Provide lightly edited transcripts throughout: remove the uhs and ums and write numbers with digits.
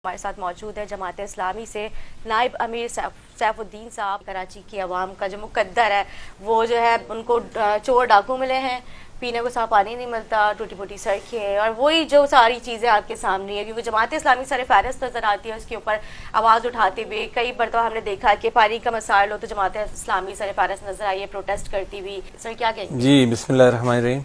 हमारे साथ मौजूद है जमात इस्लामी से नायब अमीर सैफुद्दीन साहब। कराची की आवाम का जो मुकद्दर है वो जो है उनको चोर डाकू मिले हैं, पीने को साफ पानी नहीं मिलता, टूटी फूटी सड़कें और वही जो सारी चीज़ें आपके सामने है। क्योंकि जमात इस्लामी सर फहरिस्त नज़र आती है, उसके ऊपर आवाज़ उठाते हुए कई मरतबा हमने देखा कि पानी का मसाइल हो तो जमात इस्लामी सर फहरिस्त नज़र आई है प्रोटेस्ट करती हुई। सर क्या कहेंगे? जी बिस्मिल्लाहिर्रहमानिर्रहीम।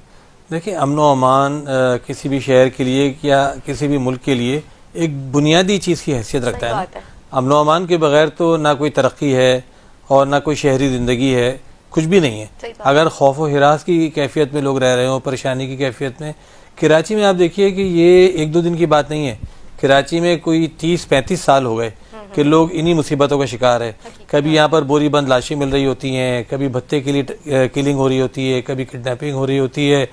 देखिए, अमन व अमान किसी भी शहर के लिए या किसी भी मुल्क के लिए एक बुनियादी चीज़ की हैसियत रखता है। अमन व अमान के बगैर तो ना कोई तरक्की है और ना कोई शहरी ज़िंदगी है, कुछ भी नहीं है। अगर खौफ व हिरास की कैफियत में लोग रह रहे हो, परेशानी की कैफियत में, कराची में आप देखिए कि ये एक दो दिन की बात नहीं है। कराची में कोई 30-35 साल हो गए कि लोग इन्हीं मुसीबतों का शिकार है। कभी यहाँ पर बोरी बंद लाशें मिल रही होती हैं, कभी भत्ते के लिए किलिंग हो रही होती है, कभी किडनैपिंग हो रही होती है,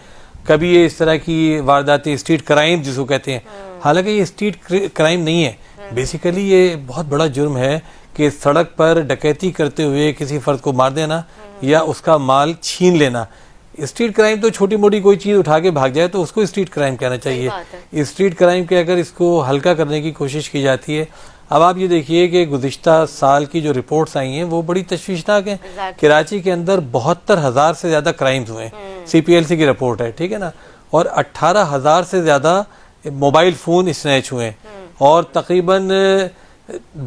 कभी ये इस तरह की वारदातें, स्ट्रीट क्राइम जिसको कहते हैं। हालांकि ये स्ट्रीट क्राइम नहीं है, बेसिकली ये बहुत बड़ा जुर्म है कि सड़क पर डकैती करते हुए किसी फर्द को मार देना या उसका माल छीन लेना। स्ट्रीट क्राइम तो छोटी मोटी कोई चीज उठा के भाग जाए तो उसको स्ट्रीट क्राइम कहना चाहिए। स्ट्रीट क्राइम के अगर इसको हल्का करने की कोशिश की जाती है, अब आप ये देखिए कि गुज़िश्ता साल की जो रिपोर्ट्स आई हैं वो बड़ी तशवीशनाक हैं। कराची के अंदर 72,000 से ज्यादा क्राइम्स हुए हैं, CPLC की रिपोर्ट है, ठीक है ना, और 18,000 से ज्यादा मोबाइल फोन स्नैच हुए और तकरीबन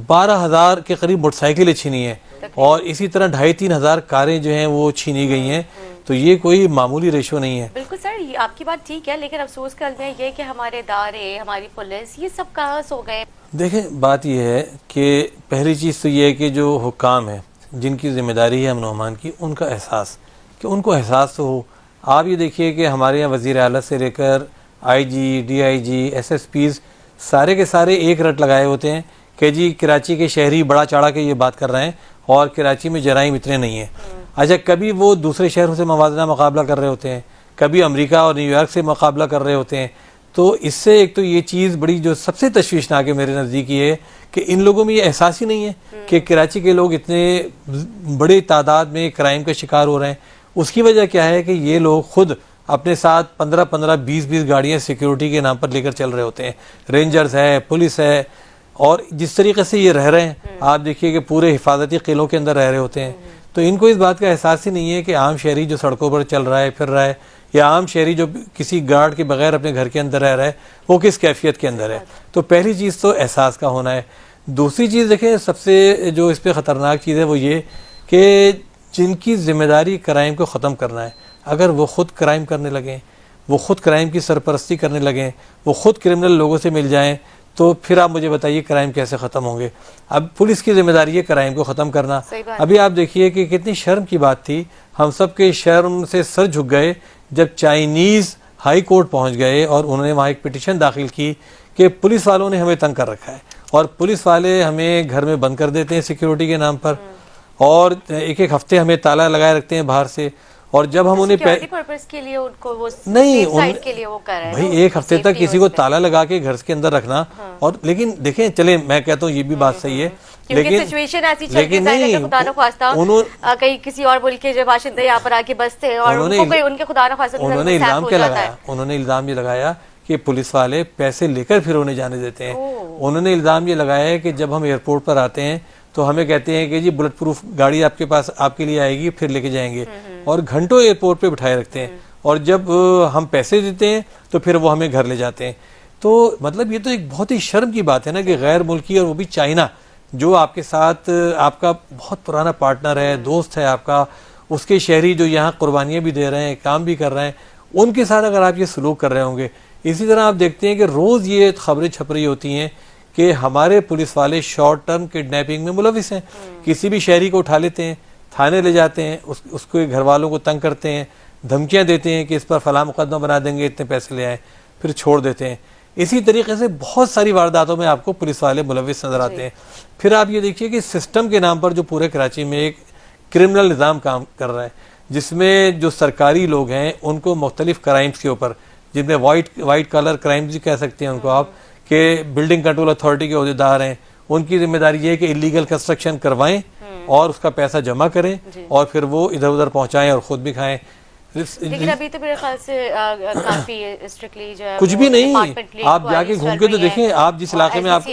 12,000 के करीब मोटरसाइकिलें छीनी हैं और इसी तरह 2,500-3 हज़ार कारें जो हैं वो छीनी गई हैं। तो ये कोई मामूली रेशो नहीं है। बिल्कुल सर, ये आपकी बात ठीक है, लेकिन अफसोस का ये कि हमारे इदारे, हमारी पुलिस, ये सब कहाँ सो गए। देखें, बात यह है कि पहली चीज़ तो ये है कि जो हुक्काम है, जिनकी जिम्मेदारी है अमन व अमान की, उनका एहसास, कि उनको एहसास तो हो। आप ये देखिए कि हमारे यहाँ वज़ीर आला से लेकर IG, DIG, SSPs सारे के सारे एक रट लगाए होते हैं कि जी कराची के शहरी बड़ा चाड़ा के ये बात कर रहे हैं और कराची में जराइम इतने नहीं है। अच्छा, कभी वो दूसरे शहरों से मवाजना मुकाबला कर रहे होते हैं, कभी अमेरिका और न्यूयॉर्क से मुकाबला कर रहे होते हैं। तो इससे एक तो ये चीज़ बड़ी जो सबसे तशवीशनाक है मेरे नज़दीक ये है कि इन लोगों में ये एहसास ही नहीं है कि कराची के लोग इतने बड़े तादाद में क्राइम का शिकार हो रहे हैं। उसकी वजह क्या है कि ये लोग खुद अपने साथ 15-15, 20-20 गाड़ियाँ सिक्योरिटी के नाम पर लेकर चल रहे होते हैं। रेंजर्स है, पुलिस है, और जिस तरीके से ये रह रहे हैं, आप देखिए कि पूरे हिफाजती किलों के अंदर रह रहे होते हैं। तो इनको इस बात का एहसास ही नहीं है कि आम शहरी जो सड़कों पर चल रहा है, फिर रहा है, या आम शहरी जो किसी गार्ड के बगैर अपने घर के अंदर रह रहा है, वो किस कैफियत के अंदर है। तो पहली चीज़ तो एहसास का होना है। दूसरी चीज़ देखें, सबसे जो इस पर ख़तरनाक चीज़ है वो ये कि जिनकी जिम्मेदारी क्राइम को ख़त्म करना है, अगर वो खुद क्राइम करने लगें, वो खुद क्राइम की सरपरस्ती करने लगें, वो खुद क्रिमिनल लोगों से मिल जाएं, तो फिर आप मुझे बताइए क्राइम कैसे ख़त्म होंगे। अब पुलिस की जिम्मेदारी है क्राइम को ख़त्म करना। अभी आप देखिए कि कितनी शर्म की बात थी, हम सब के शर्म से सर झुक गए जब चाइनीज़ हाई कोर्ट पहुँच गए और उन्होंने वहाँ एक पिटिशन दाखिल की कि पुलिस वालों ने हमें तंग कर रखा है और पुलिस वाले हमें घर में बंद कर देते हैं सिक्योरिटी के नाम पर, और एक एक हफ्ते हमें ताला लगाए रखते हैं बाहर से। और जब हम उन्हें पर्पस के लिए उनको वो नहीं के लिए वो कर रहे हैं भाई, एक हफ्ते तक किसी को ताला लगा के घर के अंदर रखना। और लेकिन देखें, चले मैं कहता हूँ ये भी बात सही है, लेकिन सिचुएशन ऐसी चल रही है, खुदा न ख्वास्ता कहीं किसी और मुल्क के जो बाशिंदे यहाँ पर आके बसते हैं और उनके खुदा न ख्वास्ता उन्होंने इल्जाम क्या लगाया, उन्होंने इल्जाम ये लगाया कि पुलिस वाले पैसे लेकर फिर उन्हें जाने देते हैं। उन्होंने इल्जाम ये लगाया है कि जब हम एयरपोर्ट पर आते हैं तो हमें कहते हैं कि जी बुलेट प्रूफ गाड़ी आपके पास आपके लिए आएगी, फिर लेके जाएंगे, और घंटों एयरपोर्ट पे बिठाए रखते हैं, और जब हम पैसे देते हैं तो फिर वो हमें घर ले जाते हैं। तो मतलब ये तो एक बहुत ही शर्म की बात है ना कि गैर मुल्की, और वो भी चाइना, जो आपके साथ आपका बहुत पुराना पार्टनर है, दोस्त है आपका, उसके शहरी जो यहाँ कुर्बानियाँ भी दे रहे हैं, काम भी कर रहे हैं, उनके साथ अगर आप ये सलूक कर रहे होंगे। इसी तरह आप देखते हैं कि रोज़ ये खबरें छप रही होती हैं कि हमारे पुलिस वाले शॉर्ट टर्म किडनैपिंग में मुलविस हैं। किसी भी शहरी को उठा लेते हैं, थाने ले जाते हैं, उसके घर वालों को तंग करते हैं, धमकियां देते हैं कि इस पर फला मुकदमा बना देंगे, इतने पैसे ले आए, फिर छोड़ देते हैं। इसी तरीके से बहुत सारी वारदातों में आपको पुलिस वाले मुलविस नजर आते हैं। फिर आप ये देखिए कि सिस्टम के नाम पर जो पूरे कराची में एक क्रिमिनल निज़ाम काम कर रहा है, जिसमें जो सरकारी लोग हैं उनको मुख्तलिफ क्राइम्स के ऊपर, जिनमें वाइट कलर क्राइम्स भी कह सकते हैं उनको आप, कि बिल्डिंग कंट्रोल अथॉरिटी के अहदेदार हैं, उनकी जिम्मेदारी ये है कि इलीगल कंस्ट्रक्शन करवाएं और उसका पैसा जमा करें और फिर वो इधर उधर पहुंचाएं और खुद भी खाएं। लेकिन अभी तो मेरे ख्याल से काफी स्ट्रिक्टली जो है कुछ भी नहीं, आप जाके घूम के तो देखें। देखें, आप जिस इलाके में आप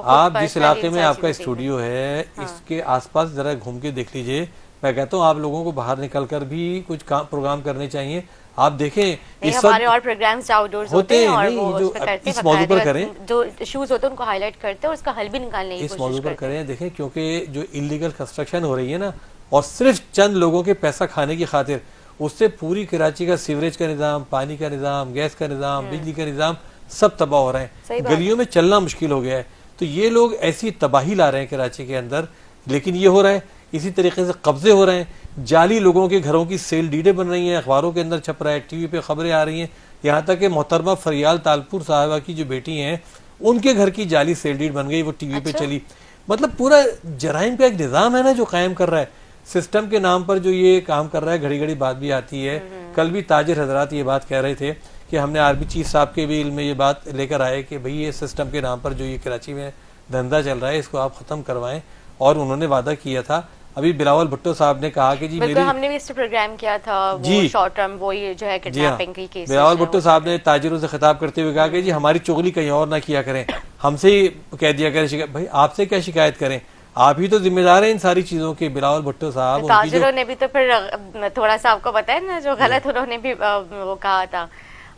आप जिस इलाके में आपका स्टूडियो है इसके आसपास जरा घूम के देख लीजिए। मैं कहता हूँ आप लोगों को बाहर निकलकर भी कुछ प्रोग्राम करने चाहिए। आप देखें इस हमारे और प्रोग्राम्स आउटडोर्स होते हैं और वो जो उस पे करते हैं, इस मौजू पर करें, जो इश्यूज होते हैं उनको हाईलाइट करते हैं और उसका हल भी निकालने की इस कोशिश मौजू पर करते हैं। करें। देखें क्योंकि जो इलीगल कंस्ट्रक्शन हो रही है ना, और सिर्फ चंद लोगों के पैसा खाने की खातिर, उससे पूरी कराची का सीवरेज का निज़ाम, पानी का निज़ाम, गैस का निज़ाम, बिजली का निज़ाम सब तबाह हो रहे हैं। गलियों में चलना मुश्किल हो गया है। तो ये लोग ऐसी तबाही ला रहे हैं कराची के अंदर, लेकिन ये हो रहा है। इसी तरीके से कब्जे हो रहे हैं, जाली लोगों के घरों की सेल डीडें बन रही हैं, अखबारों के अंदर छप रहा है, टीवी पे खबरें आ रही हैं। यहाँ तक कि मोहतरमा फरियाल तालपुर साहिबा की जो बेटी हैं, उनके घर की जाली सेल डीड बन गई, वो टीवी पे चली। मतलब पूरा जराइम का एक निज़ाम है ना जो कायम कर रहा है, सिस्टम के नाम पर जो ये काम कर रहा है। घड़ी घड़ी बात भी आती है। कल भी ताजिर हजरात ये बात कह रहे थे कि हमने आरबी चीफ साहब के भी इल्म में ये बात लेकर आए कि भाई ये सिस्टम के नाम पर जो ये कराची में धंधा चल रहा है इसको आप खत्म करवाएं। और उन्होंने वादा किया था। अभी बिलावल भुट्टो साहब ने कहा कि जी मेरी, हमने भी इस प्रोग्राम किया था, वो शॉर्ट टर्म वो ये जो है किडनैपिंग की केस। बिलावल भुट्टो साहब ने ताजिरों से खिताब करते हुए कहा कि जी हमारी चुगली कहीं और ना किया करें, हमसे ही कह दिया करें। भाई आपसे क्या शिकायत करें, आप ही तो जिम्मेदार हैं इन सारी चीजों के। बिलावल भुट्टो साहब, ताजिरों ने भी तो फिर थोड़ा सा आपको पता है ना जो गलत उन्होंने भी वो कहा था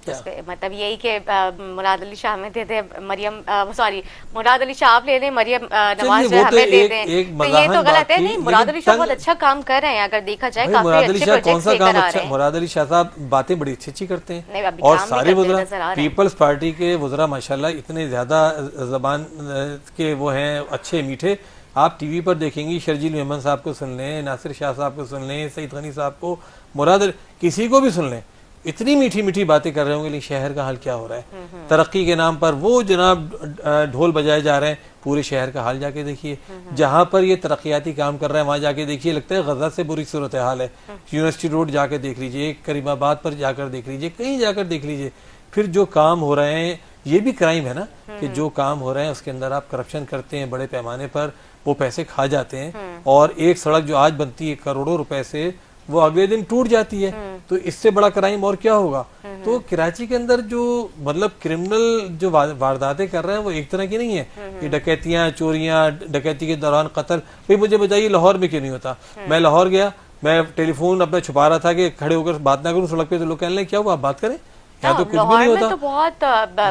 उसपे, मतलब यही कि मुराद अली शाह में दे दे मरियम, सॉरी मुराद अली शाह आप ले लें, मरियम नवाज जो हमें दे दें, तो ये तो गलत है। नहीं, मुराद अली शाह बहुत अच्छा काम कर रहे हैं अगर देखा जाए, काफी अच्छे प्रोजेक्ट्स लेकर आ रहे हैं। मुराद अली शाह साहब बातें बड़ी अच्छी अच्छी करते हैं और सारे वज़रा पीपल्स पार्टी के वज़रा माशाल्लाह इतने ज्यादा जबान के वो हैं, अच्छे मीठे। आप टीवी पर देखेंगी शर्जील मेमन साहब को सुन लें, नासिर शाह साहब को सुन लें, सईद गनी साहब को, मुराद किसी को भी सुन लें, इतनी मीठी मीठी बातें कर रहे होंगे। लेकिन शहर का हाल क्या हो रहा है? तरक्की के नाम पर वो जनाब ढोल बजाए जा रहे हैं। पूरे शहर का हाल जाके देखिए, जहां पर ये तरक्याती काम कर रहे हैं वहां जाके देखिए, लगता है गजा से बुरी सूरत हाल है। यूनिवर्सिटी रोड जाकर देख लीजिए, करीमाबाद पर जाकर देख लीजिए, कहीं जाकर देख लीजिए। फिर जो काम हो रहे हैं ये भी क्राइम है ना, कि जो काम हो रहे हैं उसके अंदर आप करप्शन करते हैं बड़े पैमाने पर, वो पैसे खा जाते हैं। और एक सड़क जो आज बनती है करोड़ों रुपए से, वो अगले दिन टूट जाती है। तो इससे बड़ा क्राइम और क्या होगा? तो कराची के अंदर जो मतलब क्रिमिनल जो वारदातें कर रहे हैं वो एक तरह की नहीं है। ये डकैतियां, चोरियां, डकैती के दौरान कत्ल, भाई मुझे बताइए लाहौर में क्यों नहीं होता? मैं लाहौर गया, मैं टेलीफोन अपना छुपा रहा था कि खड़े होकर बात ना करूं सड़क पे, तो लोग कहने लगे क्या हुआ, आप बात करें। तो कुछ भी नहीं होता। तो बहुत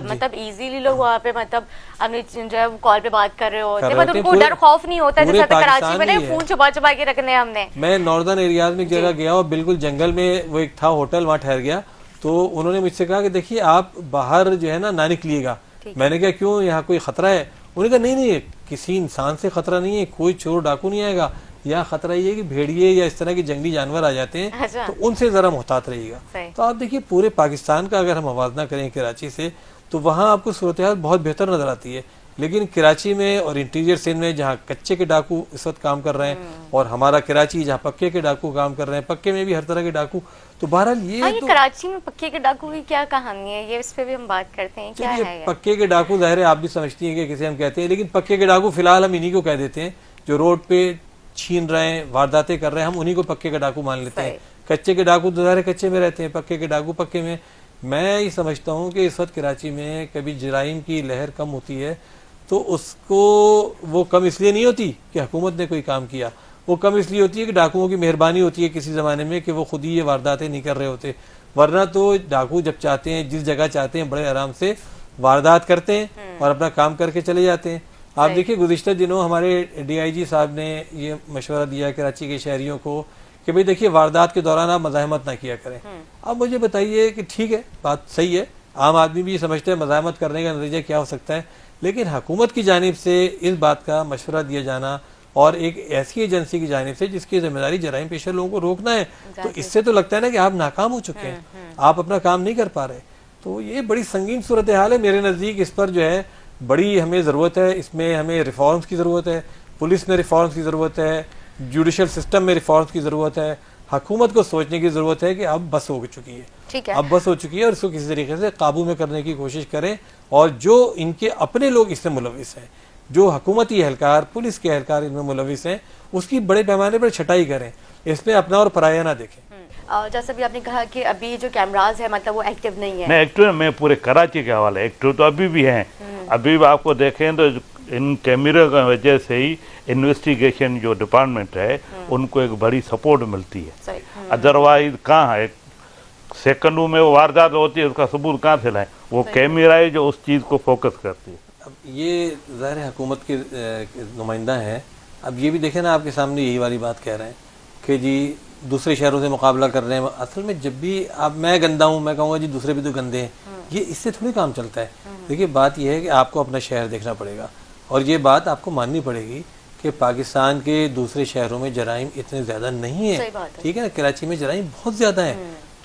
मतलब इजीली लोग वहाँ पे मतलब अपनी जो है कॉल पे बात कर रहे होते हैं, मतलब उनको डर खौफ नहीं होता। जैसे कराची में फोन छुपा छुपा के रखने हमने। मैं नॉर्दर्न एरियाज में एक जगह गया और बिल्कुल जंगल में वो एक था होटल, वहाँ ठहर गया। तो उन्होंने मुझसे कहा कि देखिए आप बाहर जो है ना निकलिएगा। मैंने कहा क्यों, यहाँ कोई खतरा है? उन्होंने कहा नहीं, किसी इंसान से खतरा नहीं है, कोई चोर डाकू नहीं आएगा। यहाँ खतरा ये है कि भेड़िए या इस तरह के जंगली जानवर आ जाते हैं। अच्छा। तो उनसे जरा मोहतात रहिएगा। तो आप देखिए पूरे पाकिस्तान का अगर हम मवाजना करें कराची से, तो वहाँ आपको सूरत हाल बहुत बेहतर नजर आती है। लेकिन कराची में और इंटीरियर सिंध में जहाँ कच्चे के डाकू इस वक्त काम कर रहे हैं, और हमारा कराची जहाँ पक्के के डाकू काम कर रहे हैं, पक्के में भी हर तरह के डाकू। तो बहरहाल ये तो कराची में पक्के के डाकू की क्या कहानी है, ये इस पे भी हम बात करते हैं। क्या है पक्के के डाकू? जाहिर है आप भी समझती हैं कि किसे हम कहते हैं, लेकिन पक्के के डाकू फिलहाल हम इन्हीं को कह देते हैं जो रोड पे छीन रहे हैं, वारदातें कर रहे हैं, हम उन्हीं को पक्के के डाकू मान लेते हैं। कच्चे के डाकू तो ज़ाहिर कच्चे में रहते हैं, पक्के के डाकू पक्के में। मैं ये समझता हूँ कि इस वक्त कराची में कभी जराइम की लहर कम होती है तो उसको वो कम इसलिए नहीं होती कि हुकूमत ने कोई काम किया, वो कम इसलिए होती है कि डाकुओं की मेहरबानी होती है किसी ज़माने में कि वो खुद ही ये वारदातें नहीं कर रहे होते। वरना तो डाकू जब चाहते हैं, जिस जगह चाहते हैं, बड़े आराम से वारदात करते हैं और अपना काम करके चले जाते हैं। आप देखिए गुज़िश्ता दिनों हमारे DIG साहब ने ये मशवरा दिया कराची के शहरियों को कि भाई देखिए वारदात के दौरान आप मज़ाहमत ना किया करें। अब मुझे बताइए कि ठीक है, बात सही है, आम आदमी भी समझते हैं मज़ाहमत करने का नतीजा क्या हो सकता है, लेकिन हुकूमत की जानिब से इस बात का मशवरा दिया जाना और एक ऐसी एजेंसी की जानिब से जिसकी जिम्मेदारी जराइम पेशा लोगों को रोकना है, तो इससे तो लगता है ना कि आप नाकाम हो चुके हैं, आप अपना काम नहीं कर पा रहे। तो ये बड़ी संगीन सूरत हाल है मेरे नज़दीक। इस पर जो है बड़ी हमें ज़रूरत है, इसमें हमें रिफॉर्म्स की ज़रूरत है, पुलिस में रिफॉर्म्स की ज़रूरत है, जुडिशल सिस्टम में रिफॉर्म्स की ज़रूरत है। हुकूमत को सोचने की ज़रूरत है कि अब बस हो चुकी है, ठीक है, अब बस हो चुकी है और इसको किसी तरीके से काबू में करने की कोशिश करें। और जो इनके अपने लोग इससे मुलविस हैं, जो हुकूमती एहलकार, पुलिस के एहलकार इनमें मुलविस हैं, उसकी बड़े पैमाने पर छटाई करें, इसमें अपना और पराया ना देखें। जैसा भी आपने कहा कि अभी जो कैमराज है मतलब वो एक्टिव नहीं है। नहीं एक्टिव मैं पूरे कराची के हवाले, एक्टिव तो अभी भी हैं। अभी भी आपको देखें तो इन कैमरे की वजह से ही इन्वेस्टिगेशन जो डिपार्टमेंट है उनको एक बड़ी सपोर्ट मिलती है। अदरवाइज कहाँ है, सेकंडों में वो वारदात होती है, उसका सबूत कहाँ से लाएं? वो कैमरा है जो उस चीज़ को फोकस करती है। अब ये ज़ाहिर है हुकूमत के नुमाइंदा हैं। अब ये भी देखें ना, आपके सामने यही वाली बात कह रहे हैं कि जी दूसरे शहरों से मुकाबला कर रहे हैं। असल में जब भी अब मैं गंदा हूँ, मैं कहूँगा जी दूसरे भी तो गंदे हैं, ये इससे थोड़ी काम चलता है। देखिए बात यह है कि आपको अपना शहर देखना पड़ेगा और ये बात आपको माननी पड़ेगी कि पाकिस्तान के दूसरे शहरों में जराइम इतने ज़्यादा नहीं है, ठीक है ना। कराची में जराइम बहुत ज़्यादा है।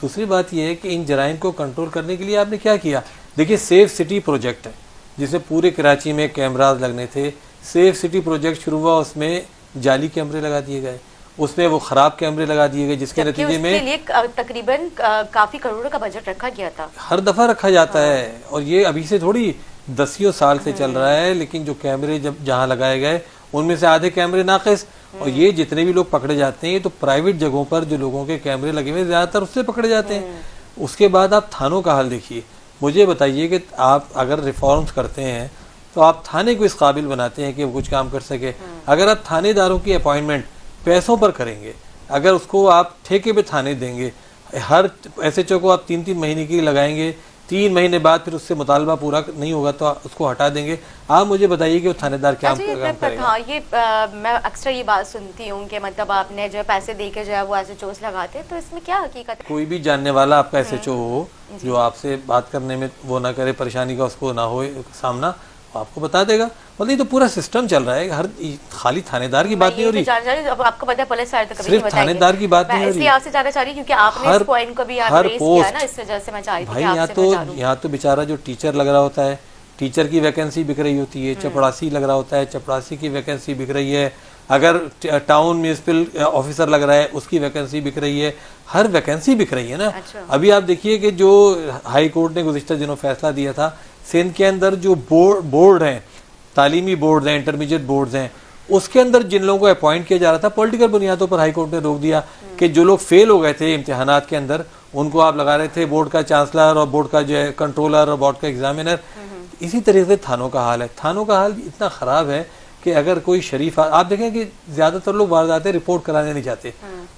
दूसरी बात यह है कि इन जराइम को कंट्रोल करने के लिए आपने क्या किया। देखिए सेफ सिटी प्रोजेक्ट है जिसमें पूरे कराची में कैमराज लगने थे। सेफ सिटी प्रोजेक्ट शुरू हुआ, उसमें जाली कैमरे लगा दिए गए, उसमें वो खराब कैमरे लगा दिए गए, जिसके नतीजे में तकरीबन काफी करोड़ों का बजट रखा गया था। हर दफा रखा जाता है और ये अभी से थोड़ी दसियों साल से चल रहा है। लेकिन जो कैमरे जब जहाँ लगाए गए उनमें से आधे कैमरे नाक़िस, और ये जितने भी लोग पकड़े जाते हैं ये तो प्राइवेट जगहों पर जो लोगों के कैमरे लगे हुए ज्यादातर उससे पकड़े जाते हैं। उसके बाद आप थानों का हाल देखिए। मुझे बताइए कि आप अगर रिफॉर्म्स करते हैं तो आप थाने को इस काबिल बनाते हैं कि वो कुछ काम कर सके। अगर आप थानेदारों की अपॉइंटमेंट पैसों पर करेंगे, अगर उसको आप ठेके पे थाने देंगे, हर SHO को आप 3-3 महीने की लगाएंगे, 3 महीने बाद फिर उससे मुतालबा पूरा नहीं होगा तो उसको हटा देंगे, आप मुझे बताइए कि वो थानेदार क्या काम करेगा। हाँ, ये मैं अक्सर ये बात सुनती हूँ कि मतलब आपने जो पैसे दे के जो है वो SHOs लगाते हैं, तो इसमें क्या हकीकत है? कोई भी जानने वाला आपका SHO हो जो आपसे बात करने में वो ना करे, परेशानी का उसको ना हो सामना, आपको बता देगा। मतलब ये तो पूरा सिस्टम चल रहा है, हर खाली थानेदार की बात नहीं हो रही। अब आपको पता है पुलिस वाले तो कभी सिर्फ थानेदार की बात नहीं हो रही। इसलिए आपसे जानना चाह रही क्योंकि आपने इस पॉइंट को भी आप रेज किया ना, इस वजह से मैं चाह रही थी भाई यहाँ तो बेचारा जो टीचर लग रहा होता है, टीचर की वैकेंसी बिक रही होती है, चपड़ासी लग रहा होता है, चपड़ासी की वैकेंसी बिक रही है, अगर टाउन म्यूनिसिपल ऑफिसर लग रहा है उसकी वैकेंसी बिक रही है, हर वैकेंसी बिक रही है ना। अभी आप देखिए कि जो हाई कोर्ट ने गुज़िश्ता दिनों फैसला दिया था, सिंध के अंदर जो बोर्ड हैं, तालीमी बोर्ड हैं, इंटरमीडिएट बोर्ड्स हैं, उसके अंदर जिन लोगों को अपॉइंट किया जा रहा था पॉलिटिकल बुनियादों पर हाई कोर्ट ने रोक दिया कि जो लोग फेल हो गए थे इम्तिहानात के अंदर उनको आप लगा रहे थे बोर्ड का चांसलर और बोर्ड का जो है कंट्रोलर और बोर्ड का एग्जामिनर। इसी तरीके से थानों का हाल है। थानों का हाल इतना ख़राब है कि अगर कोई शरीफ आप देखें कि ज़्यादातर लोग वारदातें रिपोर्ट कराने नहीं जाते,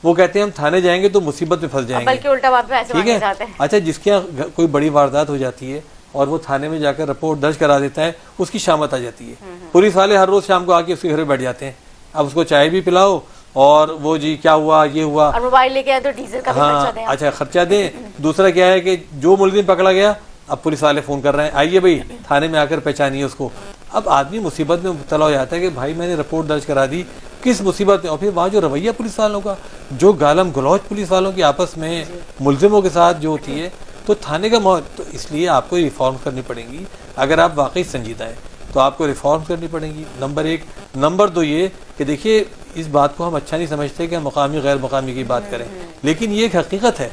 वो कहते हैं हम थाने जाएंगे तो मुसीबत में फंस जाएंगे, बल्कि उल्टा वहाँ पे पैसे मांगे जाते हैं। अच्छा, जिसके यहाँ कोई बड़ी वारदात हो जाती है और वो थाने में जाकर रिपोर्ट दर्ज करा देता है, उसकी शामत आ जाती है। पुलिस वाले हर रोज शाम को आके उसके घर में बैठ जाते हैं। अब उसको चाय भी पिलाओ और वो जी क्या हुआ, ये हुआ, और मोबाइल लेके आए तो डीजल का भी खर्चा दें। अच्छा, खर्चा दें। दूसरा क्या है कि जो मुलजिम पकड़ा गया अब पुलिस वाले फोन कर रहे हैं, आइए भाई थाने में आकर पहचानिए उसको। अब आदमी मुसीबत में मुब्तला हो जाता है कि भाई मैंने रिपोर्ट दर्ज करा दी, किस मुसीबत में। और फिर वहाँ जो रवैया पुलिस वालों का, जो गालम गलौज पुलिस वालों की आपस में मुलजिमों के साथ जो होती है, तो थाने का माहौल। तो इसलिए आपको रिफॉर्म करनी पड़ेंगी। अगर आप वाकई संजीदा है तो आपको रिफॉर्म करनी पड़ेंगी, नंबर 1। नंबर 2 ये कि देखिए इस बात को हम अच्छा नहीं समझते कि हम मकामी गैर मकामी की बात करें, लेकिन ये एक हकीकत है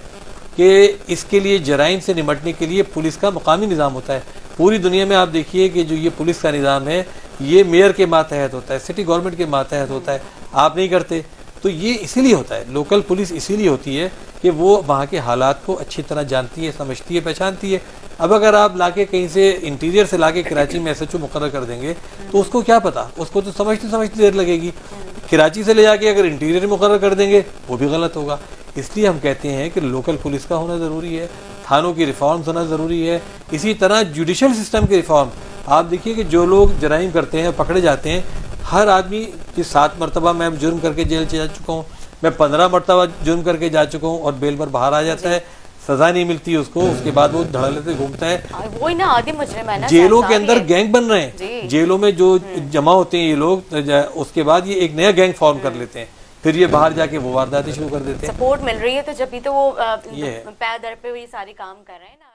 कि इसके लिए जराइम से निपटने के लिए पुलिस का मकामी निज़ाम होता है। पूरी दुनिया में आप देखिए कि जो ये पुलिस का निज़ाम है ये मेयर के मातहत होता है, सिटी गवर्नमेंट के मातहत होता है। आप नहीं करते तो ये इसीलिए होता है। लोकल पुलिस इसीलिए होती है कि वो वहाँ के हालात को अच्छी तरह जानती है, समझती है, पहचानती है। अब अगर आप लाके कहीं से इंटीरियर से लाके कराची में SHO मुकर्रर कर देंगे तो उसको क्या पता, उसको तो समझते समझते देर लगेगी। कराची से ले जाके अगर इंटीरियर मुकर्रर कर देंगे वो भी गलत होगा। इसलिए हम कहते हैं कि लोकल पुलिस का होना ज़रूरी है, थानों की रिफॉर्म्स होना ज़रूरी है। इसी तरह जुडिशल सिस्टम की रिफॉर्म। आप देखिए कि जो लोग जराइम करते हैं, पकड़े जाते हैं, हर आदमी की 7 मरतबा मैं जुर्म करके जेल जा चुका हूँ, मैं 15 मरतबा जुर्म करके जा चुका हूँ और बेल पर बाहर आ जाता है, सजा नहीं मिलती उसको, उसके बाद वो धड़ल्ले से घूमता है। वही ना आदि मुजरिम है ना। जेलों के अंदर गैंग बन रहे हैं, जेलों में जो जमा होते हैं ये लोग, उसके बाद ये एक नया गैंग फॉर्म कर लेते हैं, फिर ये बाहर जाके वो वारदातें शुरू कर देते हैं। सपोर्ट मिल रही है तो जब भी तो वो पैर दर पे ये सारे काम कर रहे हैं ना।